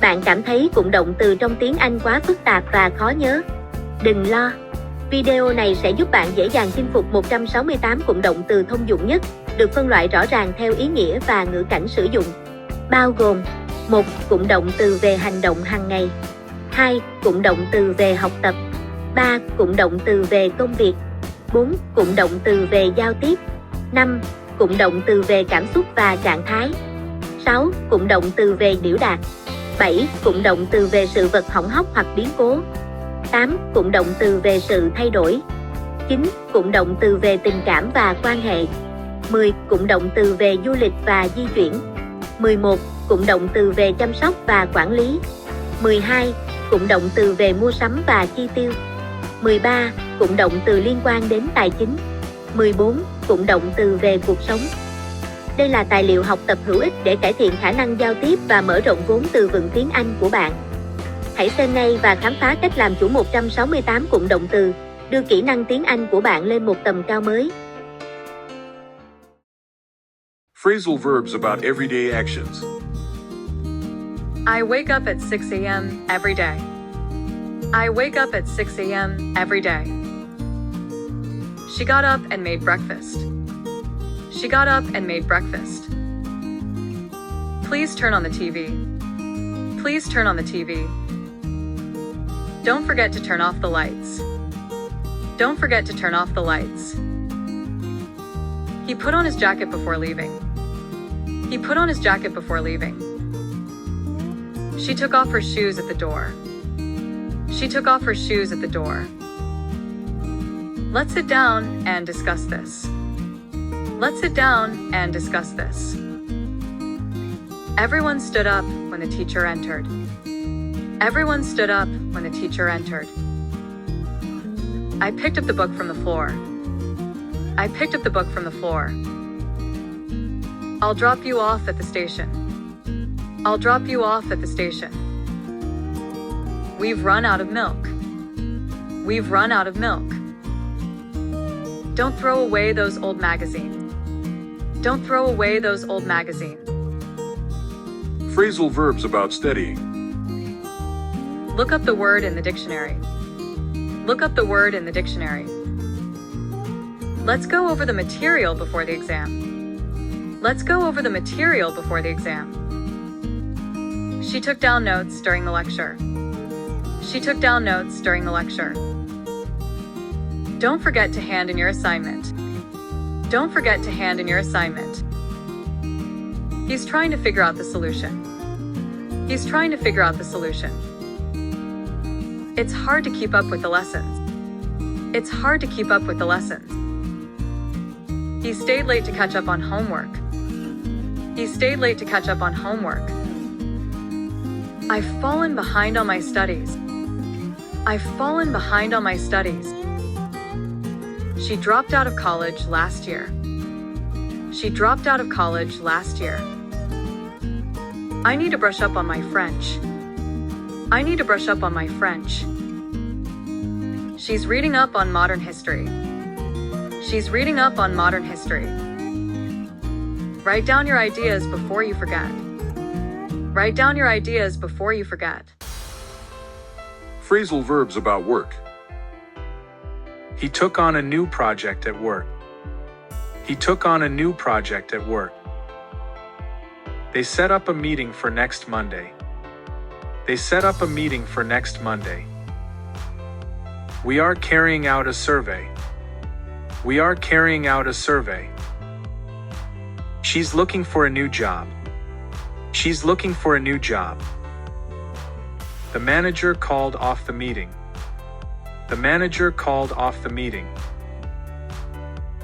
Bạn cảm thấy cụm động từ trong tiếng Anh quá phức tạp và khó nhớ? Đừng lo. Video này sẽ giúp bạn dễ dàng chinh phục 168 cụm động từ thông dụng nhất, được phân loại rõ ràng theo ý nghĩa và ngữ cảnh sử dụng. Bao gồm: 1. Cụm động từ về hành động hàng ngày. 2. Cụm động từ về học tập. 3. Cụm động từ về công việc. 4. Cụm động từ về giao tiếp. 5. Cụm động từ về cảm xúc và trạng thái. 6. Cụm động từ về biểu đạt. 7. Cụm động từ về sự vật hỏng hóc hoặc biến cố. 8. Cụm động từ về sự thay đổi. 9. Cụm động từ về tình cảm và quan hệ. 10. Cụm động từ về du lịch và di chuyển. 11. Cụm động từ về chăm sóc và quản lý. 12. Cụm động từ về mua sắm và chi tiêu. 13. Cụm động từ liên quan đến tài chính. 14. Cụm động từ về cuộc sống. Đây là tài liệu học tập hữu ích để cải thiện khả năng giao tiếp và mở rộng vốn từ vựng tiếng Anh của bạn. Hãy xem ngay và khám phá cách làm chủ 168 cụm động từ, đưa kỹ năng tiếng Anh của bạn lên một tầm cao mới. Phrasal verbs about everyday actions. I wake up at 6 a.m. every day. I wake up at 6 a.m. every day. She got up and made breakfast. She got up and made breakfast. Please turn on the TV. Please turn on the TV. Don't forget to turn off the lights. Don't forget to turn off the lights. He put on his jacket before leaving. He put on his jacket before leaving. She took off her shoes at the door. She took off her shoes at the door. Let's sit down and discuss this. Let's sit down and discuss this. Everyone stood up when the teacher entered. Everyone stood up when the teacher entered. I picked up the book from the floor. I picked up the book from the floor. I'll drop you off at the station. I'll drop you off at the station. We've run out of milk. We've run out of milk. Don't throw away those old magazines. Don't throw away those old magazines. Phrasal verbs about studying. Look up the word in the dictionary. Look up the word in the dictionary. Let's go over the material before the exam. Let's go over the material before the exam. She took down notes during the lecture. She took down notes during the lecture. Don't forget to hand in your assignment. Don't forget to hand in your assignment. He's trying to figure out the solution. He's trying to figure out the solution. It's hard to keep up with the lessons. It's hard to keep up with the lessons. He stayed late to catch up on homework. He stayed late to catch up on homework. I've fallen behind on my studies. I've fallen behind on my studies. She dropped out of college last year. She dropped out of college last year. I need to brush up on my French. I need to brush up on my French. She's reading up on modern history. She's reading up on modern history. Write down your ideas before you forget. Write down your ideas before you forget. Phrasal verbs about work. He took on a new project at work. He took on a new project at work. They set up a meeting for next Monday. They set up a meeting for next Monday. We are carrying out a survey. We are carrying out a survey. She's looking for a new job. She's looking for a new job. The manager called off the meeting. The manager called off the meeting.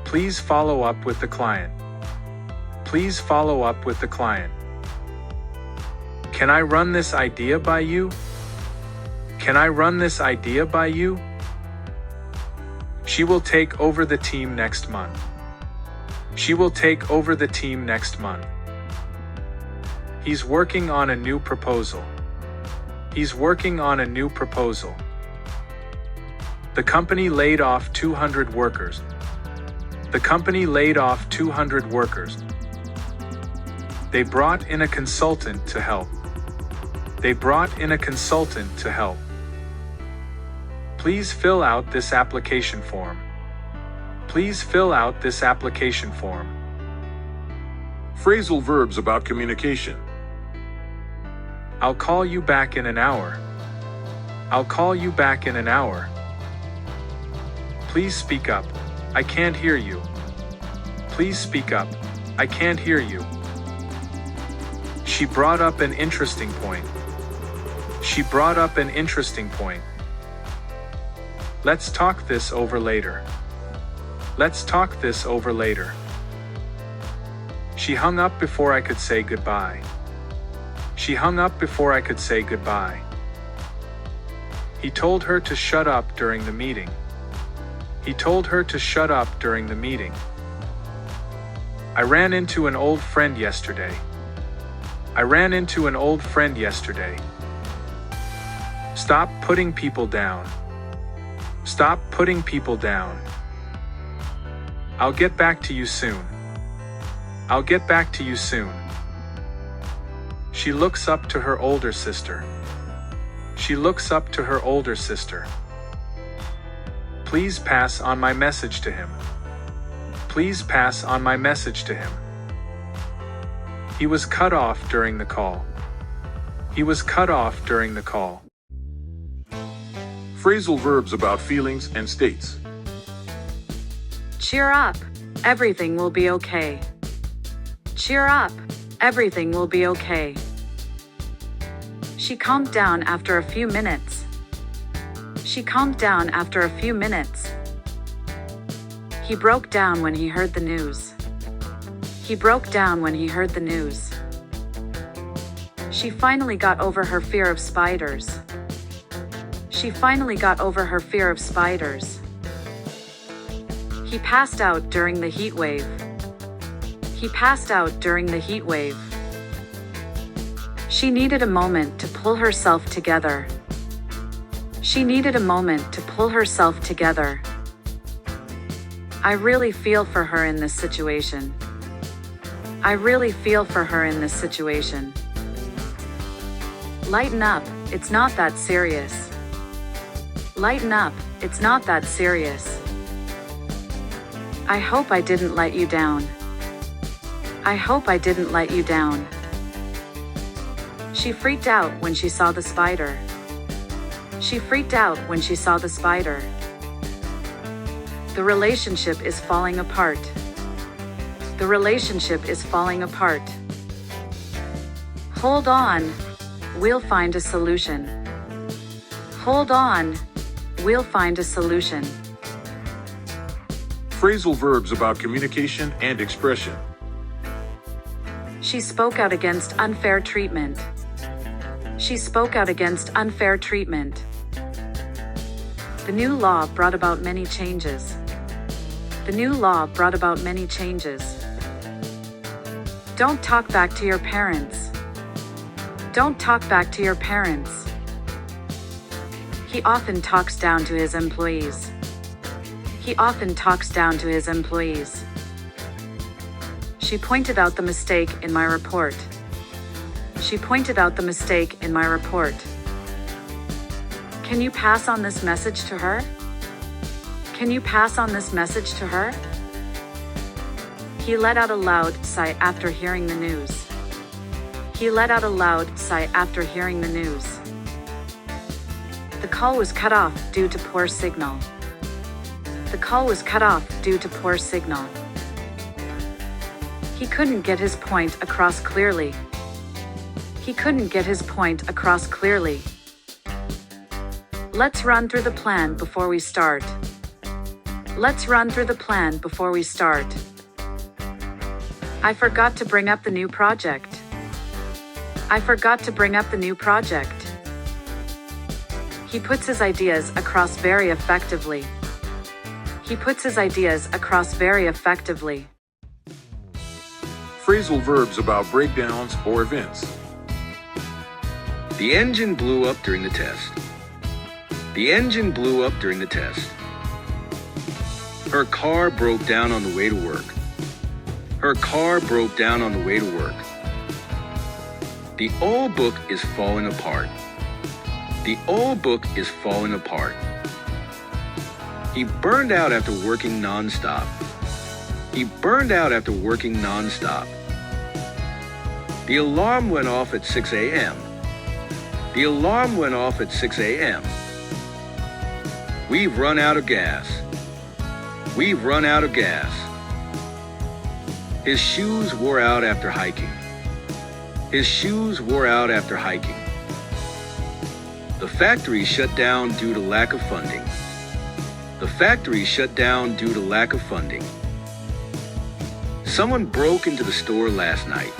Please follow up with the client. Please follow up with the client. Can I run this idea by you? Can I run this idea by you? She will take over the team next month. She will take over the team next month. He's working on a new proposal. He's working on a new proposal. The company laid off 200 workers. The company laid off 200 workers. They brought in a consultant to help. They brought in a consultant to help. Please fill out this application form. Please fill out this application form. Phrasal verbs about communication. I'll call you back in an hour. I'll call you back in an hour. Please speak up. I can't hear you. Please speak up. I can't hear you. She brought up an interesting point. She brought up an interesting point. Let's talk this over later. Let's talk this over later. She hung up before I could say goodbye. She hung up before I could say goodbye. He told her to shut up during the meeting. He told her to shut up during the meeting. I ran into an old friend yesterday. I ran into an old friend yesterday. Stop putting people down. Stop putting people down. I'll get back to you soon. I'll get back to you soon. She looks up to her older sister. She looks up to her older sister. Please pass on my message to him. Please pass on my message to him. He was cut off during the call. He was cut off during the call. Phrasal verbs about feelings and states. Cheer up. Everything will be okay. Cheer up. Everything will be okay. She calmed down after a few minutes. She calmed down after a few minutes. He broke down when he heard the news. He broke down when he heard the news. She finally got over her fear of spiders. She finally got over her fear of spiders. He passed out during the heat wave. He passed out during the heat wave. She needed a moment to pull herself together. She needed a moment to pull herself together. I really feel for her in this situation. I really feel for her in this situation. Lighten up, it's not that serious. Lighten up, it's not that serious. I hope I didn't let you down. I hope I didn't let you down. She freaked out when she saw the spider. She freaked out when she saw the spider. The relationship is falling apart. The relationship is falling apart. Hold on, we'll find a solution. Hold on, we'll find a solution. Phrasal verbs about communication and expression. She spoke out against unfair treatment. She spoke out against unfair treatment. The new law brought about many changes. The new law brought about many changes. Don't talk back to your parents. Don't talk back to your parents. He often talks down to his employees. He often talks down to his employees. She pointed out the mistake in my report. She pointed out the mistake in my report. Can you pass on this message to her? Can you pass on this message to her? He let out a loud sigh after hearing the news. He let out a loud sigh after hearing the news. The call was cut off due to poor signal. The call was cut off due to poor signal. He couldn't get his point across clearly. He couldn't get his point across clearly. Let's run through the plan before we start. Let's run through the plan before we start. I forgot to bring up the new project. I forgot to bring up the new project. He puts his ideas across very effectively. He puts his ideas across very effectively. Phrasal verbs about breakdowns or events. The engine blew up during the test. The engine blew up during the test. Her car broke down on the way to work. Her car broke down on the way to work. The old book is falling apart. The old book is falling apart. He burned out after working nonstop. He burned out after working nonstop. The alarm went off at 6 a.m. The alarm went off at 6 a.m. We've run out of gas. We've run out of gas. His shoes wore out after hiking. His shoes wore out after hiking. The factory shut down due to lack of funding. The factory shut down due to lack of funding. Someone broke into the store last night.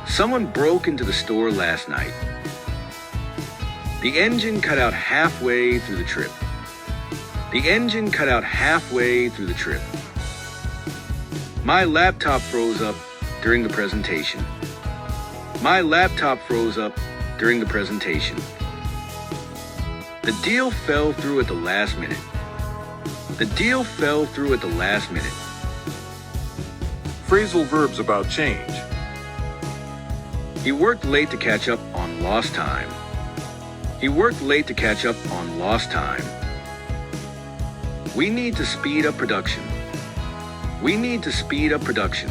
Someone broke into the store last night. The engine cut out halfway through the trip. The engine cut out halfway through the trip. My laptop froze up during the presentation. My laptop froze up during the presentation. The deal fell through at the last minute. The deal fell through at the last minute. Phrasal verbs about change. He worked late to catch up on lost time. He worked late to catch up on lost time. We need to speed up production. We need to speed up production.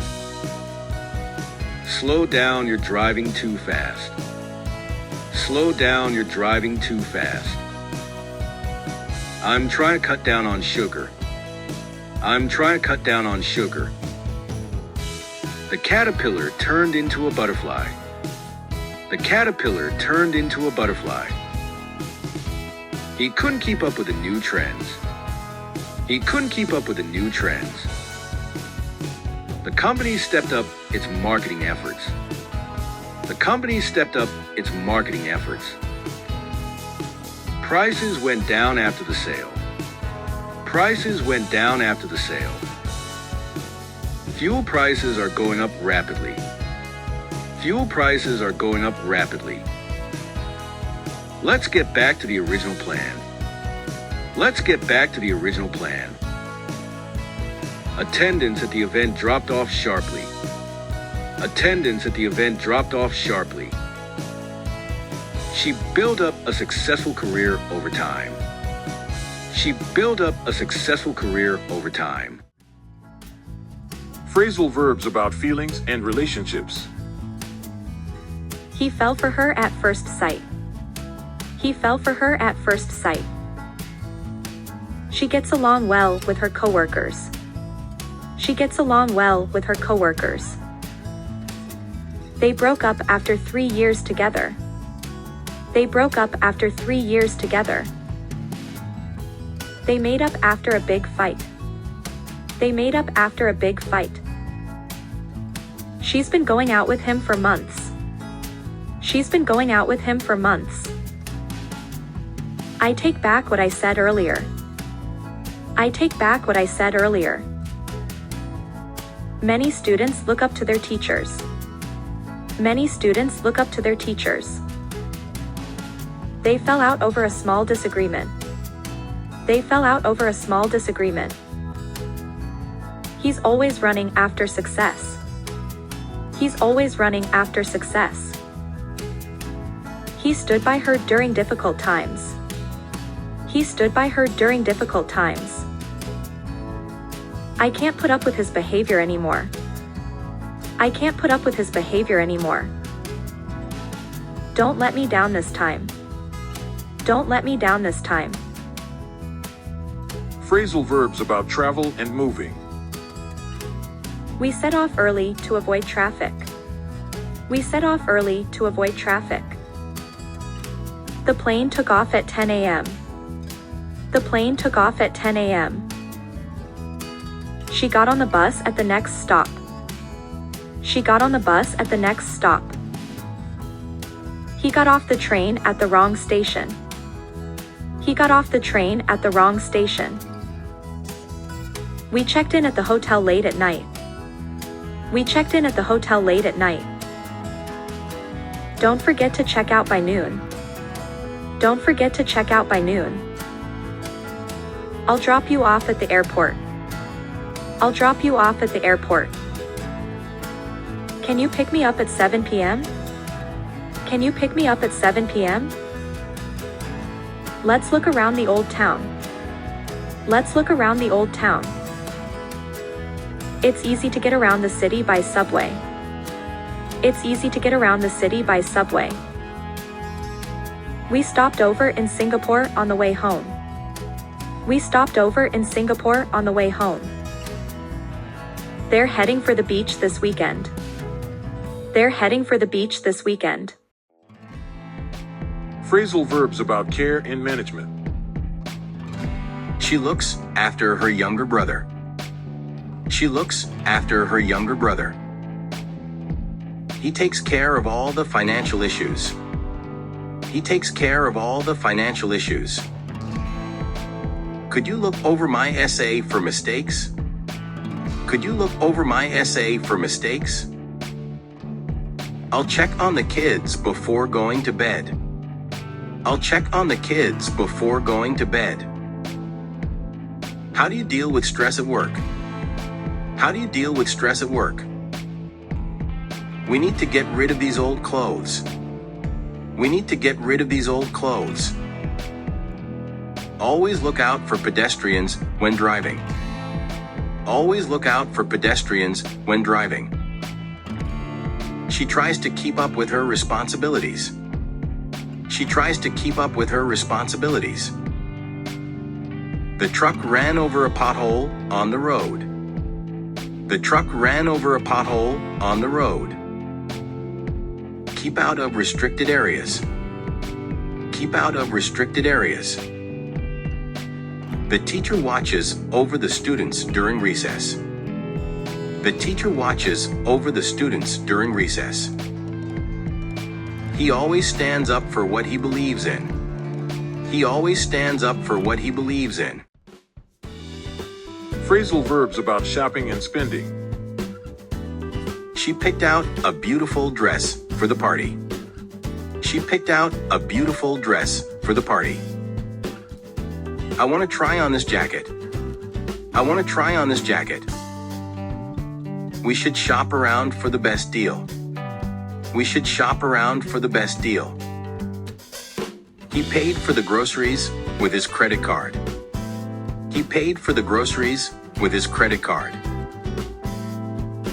Slow down, you're driving too fast. Slow down, you're driving too fast. I'm trying to cut down on sugar. I'm trying to cut down on sugar. The caterpillar turned into a butterfly. The caterpillar turned into a butterfly. He couldn't keep up with the new trends. He couldn't keep up with the new trends. The company stepped up its marketing efforts. The company stepped up its marketing efforts. Prices went down after the sale. Prices went down after the sale. Fuel prices are going up rapidly. Fuel prices are going up rapidly. Let's get back to the original plan. Let's get back to the original plan. Attendance at the event dropped off sharply. Attendance at the event dropped off sharply. She built up a successful career over time. She built up a successful career over time. Phrasal verbs about feelings and relationships. He fell for her at first sight. He fell for her at first sight. She gets along well with her coworkers. She gets along well with her coworkers. They broke up after 3 years together. They broke up after 3 years together. They made up after a big fight. They made up after a big fight. She's been going out with him for months. She's been going out with him for months. I take back what I said earlier. I take back what I said earlier. Many students look up to their teachers. Many students look up to their teachers. They fell out over a small disagreement. They fell out over a small disagreement. He's always running after success. He's always running after success. He stood by her during difficult times. He stood by her during difficult times. I can't put up with his behavior anymore. I can't put up with his behavior anymore. Don't let me down this time. Don't let me down this time. Phrasal verbs about travel and moving. We set off early to avoid traffic. We set off early to avoid traffic. The plane took off at 10 a.m. The plane took off at 10 a.m. She got on the bus at the next stop. She got on the bus at the next stop. He got off the train at the wrong station. He got off the train at the wrong station. We checked in at the hotel late at night. We checked in at the hotel late at night. Don't forget to check out by noon. Don't forget to check out by noon. I'll drop you off at the airport. I'll drop you off at the airport. Can you pick me up at 7 p.m.? Can you pick me up at 7 p.m.? Let's look around the old town. Let's look around the old town. It's easy to get around the city by subway. It's easy to get around the city by subway. We stopped over in Singapore on the way home. We stopped over in Singapore on the way home. They're heading for the beach this weekend. They're heading for the beach this weekend. Phrasal verbs about care and management. She looks after her younger brother. She looks after her younger brother. He takes care of all the financial issues. He takes care of all the financial issues. Could you look over my essay for mistakes? Could you look over my essay for mistakes? I'll check on the kids before going to bed. I'll check on the kids before going to bed. How do you deal with stress at work? How do you deal with stress at work? We need to get rid of these old clothes. We need to get rid of these old clothes. Always look out for pedestrians when driving. Always look out for pedestrians when driving. She tries to keep up with her responsibilities. She tries to keep up with her responsibilities. The truck ran over a pothole on the road. The truck ran over a pothole on the road. Keep out of restricted areas. Keep out of restricted areas. The teacher watches over the students during recess. The teacher watches over the students during recess. He always stands up for what he believes in. He always stands up for what he believes in. Phrasal verbs about shopping and spending. She picked out a beautiful dress for the party. She picked out a beautiful dress for the party. I want to try on this jacket. I want to try on this jacket. We should shop around for the best deal. We should shop around for the best deal. He paid for the groceries with his credit card. He paid for the groceries with his credit card.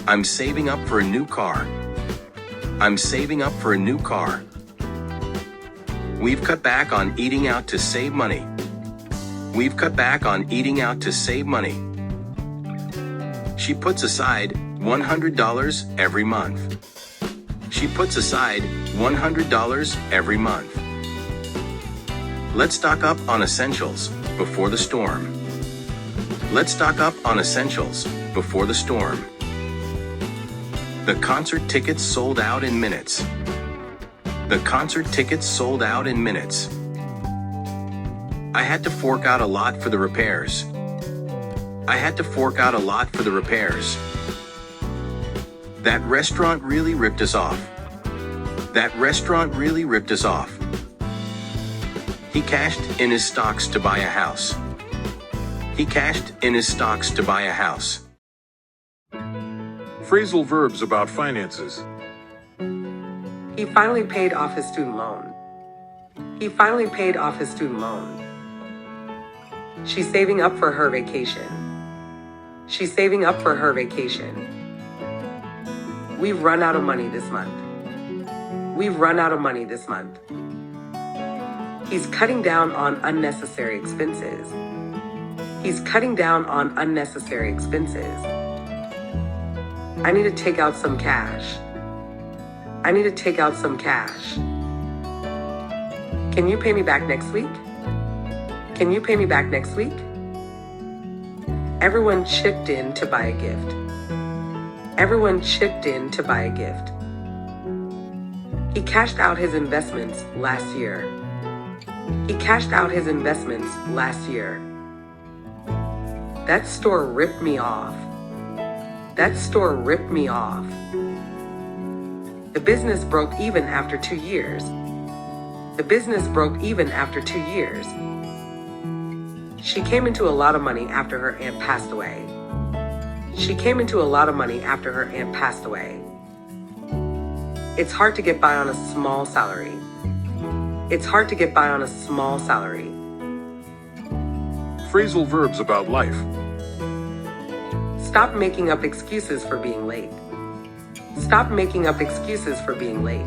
I'm saving up for a new car. I'm saving up for a new car. We've cut back on eating out to save money. We've cut back on eating out to save money. She puts aside $100 every month. She puts aside $100 every month. Let's stock up on essentials before the storm. Let's stock up on essentials before the storm. The concert tickets sold out in minutes. The concert tickets sold out in minutes. I had to fork out a lot for the repairs. I had to fork out a lot for the repairs. That restaurant really ripped us off. That restaurant really ripped us off. He cashed in his stocks to buy a house. He cashed in his stocks to buy a house. Phrasal verbs about finances. He finally paid off his student loan. He finally paid off his student loan. She's saving up for her vacation. She's saving up for her vacation. We've run out of money this month. We've run out of money this month. He's cutting down on unnecessary expenses. He's cutting down on unnecessary expenses. I need to take out some cash. I need to take out some cash. Can you pay me back next week? Can you pay me back next week? Everyone chipped in to buy a gift. Everyone chipped in to buy a gift. He cashed out his investments last year. He cashed out his investments last year. That store ripped me off. That store ripped me off. The business broke even after 2 years. The business broke even after 2 years. She came into a lot of money after her aunt passed away. She came into a lot of money after her aunt passed away. It's hard to get by on a small salary. It's hard to get by on a small salary. Phrasal verbs about life. Stop making up excuses for being late. Stop making up excuses for being late.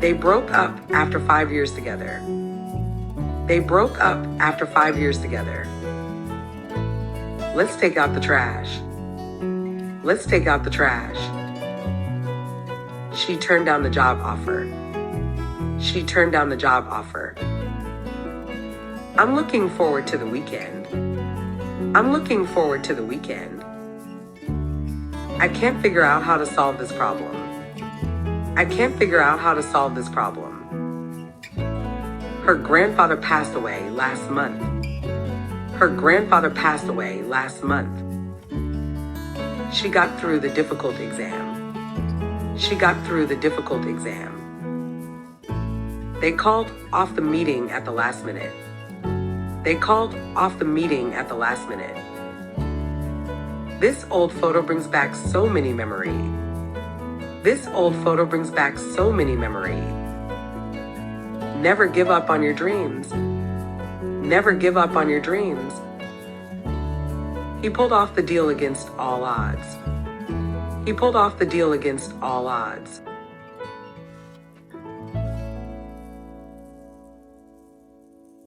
They broke up after 5 years together. They broke up after 5 years together. Let's take out the trash. Let's take out the trash. She turned down the job offer. She turned down the job offer. I'm looking forward to the weekend. I'm looking forward to the weekend. I can't figure out how to solve this problem. I can't figure out how to solve this problem. Her grandfather passed away last month. Her grandfather passed away last month. She got through the difficult exam. She got through the difficult exam. They called off the meeting at the last minute. They called off the meeting at the last minute. This old photo brings back so many memories. This old photo brings back so many memories. Never give up on your dreams. Never give up on your dreams. He pulled off the deal against all odds. He pulled off the deal against all odds.